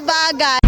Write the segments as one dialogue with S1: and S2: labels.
S1: bagay.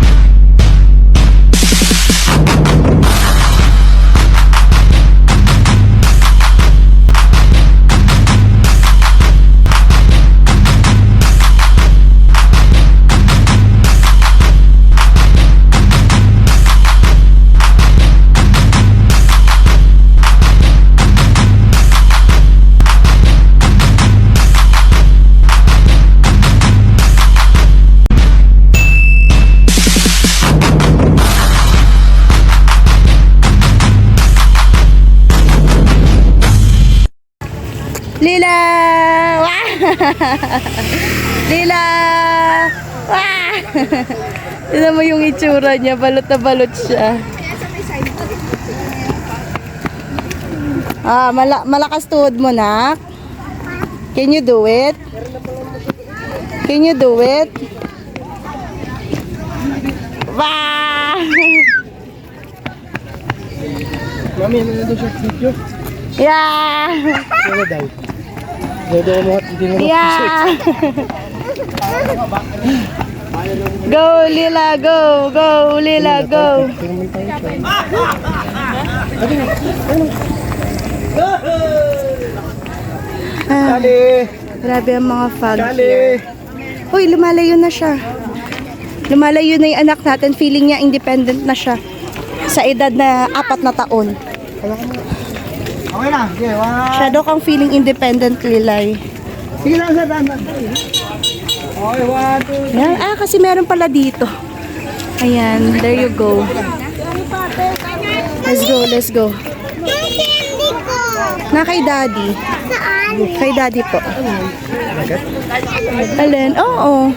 S1: Lila! Wah! Lila! Wah! Tignan mo yung itsura niya, balot na balot siya. Malakas tuhod mo, nak. Can you do it? Can you do it? Wah!
S2: Mami, ano na doon siya video?
S1: Yeah!
S2: Ano daw? Dodo mo at hindi mo
S1: Yeah! Go, Lila, go! Go, Lila, go!
S2: Dali!
S1: Grabe ang mga fog
S2: Dali!
S1: here. Uy, lumalayo na siya. Lumalayo na yung anak natin. Feeling niya independent na siya. Sa edad na 4 na taon.
S2: Okay na, sige,
S1: Siya daw kang feeling independent, Lilay.
S2: sige lang sa daan. Okay, 1, 2,
S1: Yan. Kasi meron pala dito. Ayan, there you go. Let's go, let's go. Na kay daddy. Kay daddy po. Alin? Oo.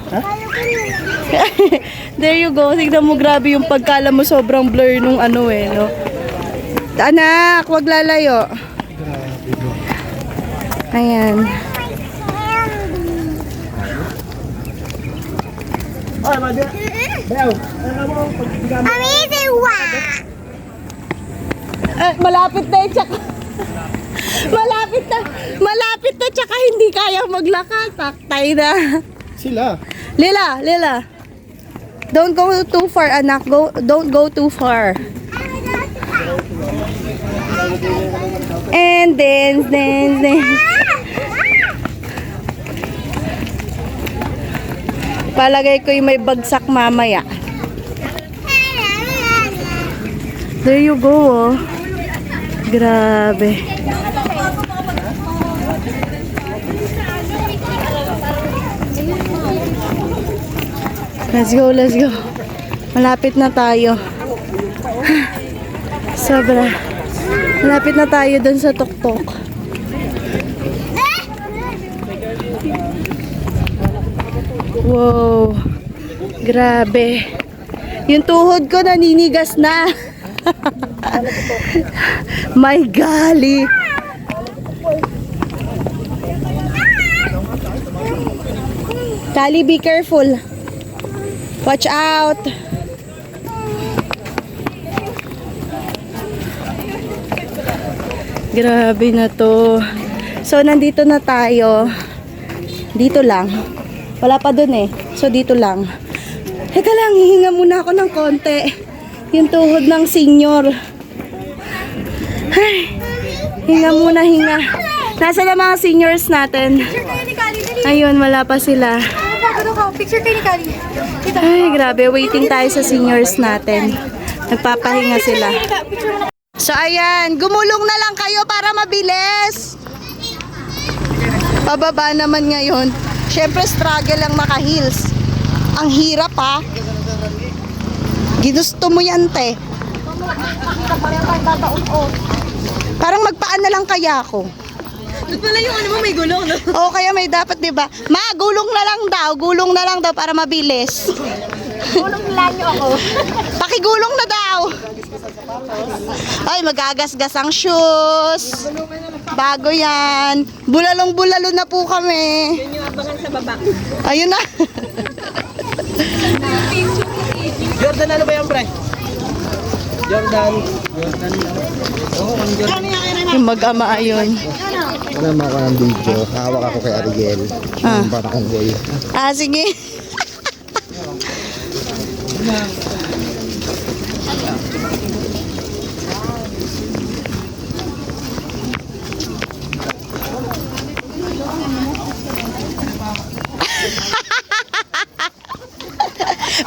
S1: There you go. Tignan mo, grabe yung pagkala mo, sobrang blur nung ano eh, no? Anak, wag lalayo. Ayan.
S2: Ay, madya. Beo, ano mo pagbigamit?
S3: Amazing! Wow!
S1: Malapit na eh, tsaka. Malapit na, tsaka hindi kaya maglakad. Taktay na.
S2: Sila.
S1: Lila, Lila. Don't go too far, anak. Don't go too far. And dance. Palagay ko yung may bagsak mamaya. There you go, oh. Grabe. Let's go, let's go. Malapit na tayo. Sobra. Malapit na tayo dun sa tuktok. Wow. Grabe. Yung tuhod ko naninigas na. My golly. Kali, be careful. Watch out. Grabe na to. So, nandito na tayo. Dito lang. Wala pa dun eh. So, dito lang. Teka lang, hihinga muna ako ng konti. Yung tuhod ng senior. Ay, hinga muna, hinga. Nasa na mga seniors natin? Ayun, wala pa sila.
S3: Picture kayo ni Kali.
S1: Ay, grabe. Waiting tayo sa seniors natin. Nagpapahinga sila. So, ayan. Gumulong na lang kayo para mabilis. Pababa naman ngayon. Siyempre, struggle lang maka-heels. Ang hirap, ha? Ginusto mo yan, te. Parang magpaan na lang kaya ako.
S3: Doon pala yung ano mo, may gulong, no?
S1: Oo, kaya may dapat, di ba? Ma, gulong na lang daw para mabilis.
S3: Gulong lang nyo ako.
S1: Pakigulong na daw. Ay, magagasgas ang shoes. Bago yan. Bulalong-bulalo na po kami.
S3: Yun yung abangan sa baba.
S1: Ayun na.
S2: Jordan, ano ba yan, pre? Jordan. Oo, ang Jordan.
S1: Yung mag-ama ayun.
S2: Alam mo ako ng video. Hawak ako kay Ariel.
S1: Ah.
S2: Yung bata kong boy.
S1: Sige.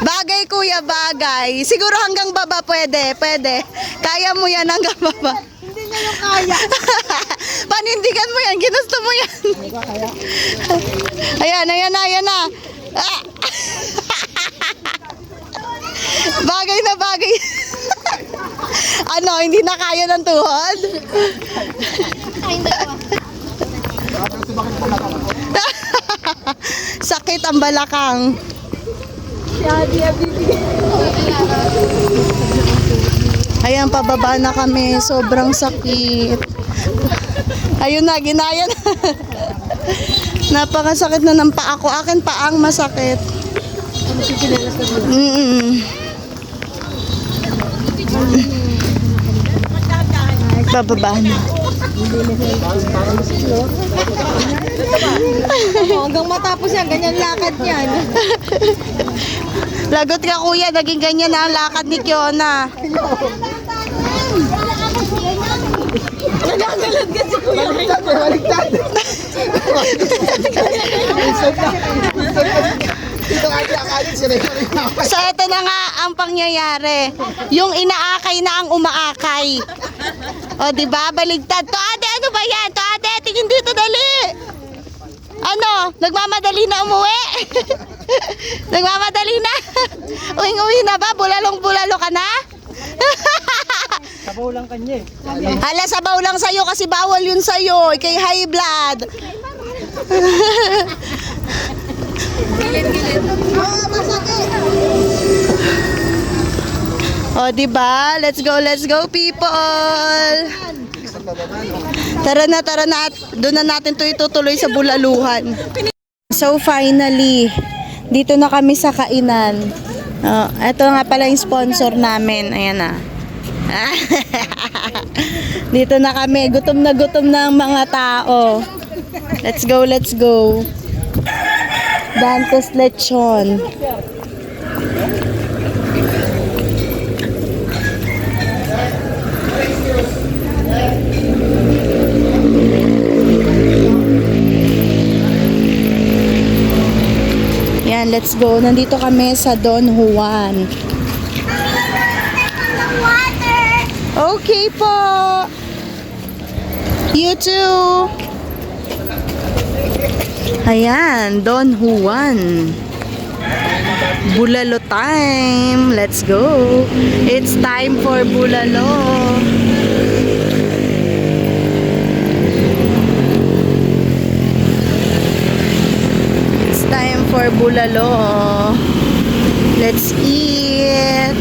S1: Bagay kuya, bagay. Siguro hanggang baba pwede, pwede. Kaya mo yan hanggang baba.
S2: Hindi niya yung kaya.
S1: Panindigan mo yan, ginusto mo yan. Ayan, ayan na, ayan na. Ah! Bagay na bagay. Ano, hindi na kaya ng tuhod? Sakit ang balakang. Ayan, pababa na kami. Sobrang sakit. Ayun na, ginaya na. Napakasakit na ng paa ko. Akin paang masakit. Bababa na.
S3: Hanggang matapos yan, ganyan lakad yan.
S1: Lagot ka kuya, naging ganyan na ang lakad ni Kiona.
S2: Baliktad. Ito ate akali sila.
S1: So ito na nga ang pangyayari. Yung inaakay na ang umaakay. O di ba? Baligtad. To ate, ano ba yan? To ate, tingin dito dali. Ano? Nagmamadali na umuwi? Nagmamadali na? Uwing-uwi na ba? Bulalong-bulalo ka na?
S2: Sabaw lang kanya
S1: Hala, sabaw lang sa'yo kasi bawal yun sa'yo. Ikay high blood. O, diba? Let's go people. Tara na. At doon na natin to itutuloy sa bulaluhan. So finally, dito na kami sa kainan. Ito nga pala yung sponsor namin. Ayan na. Dito na kami. Gutom na ang mga tao. Let's go. Dantes Lechon. Yan, let's go. Nandito kami sa Don Juan. Okay po. You too. Ayan, Don Juan. Bulalo time. Let's go. It's time for bulalo. It's time for bulalo. Let's eat.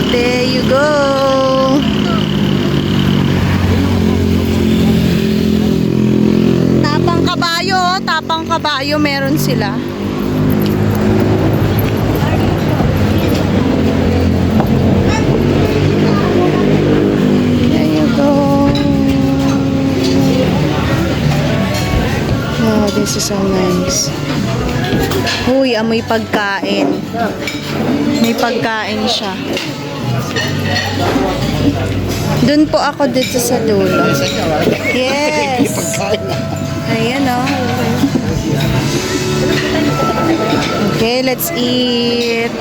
S1: There you go. Tapang kabayo meron sila. There you go. Oh, this is so nice. Uy, amoy pagkain. May pagkain siya. Doon po ako dito sa dulo. Yes. Ayan o. Okay, let's eat.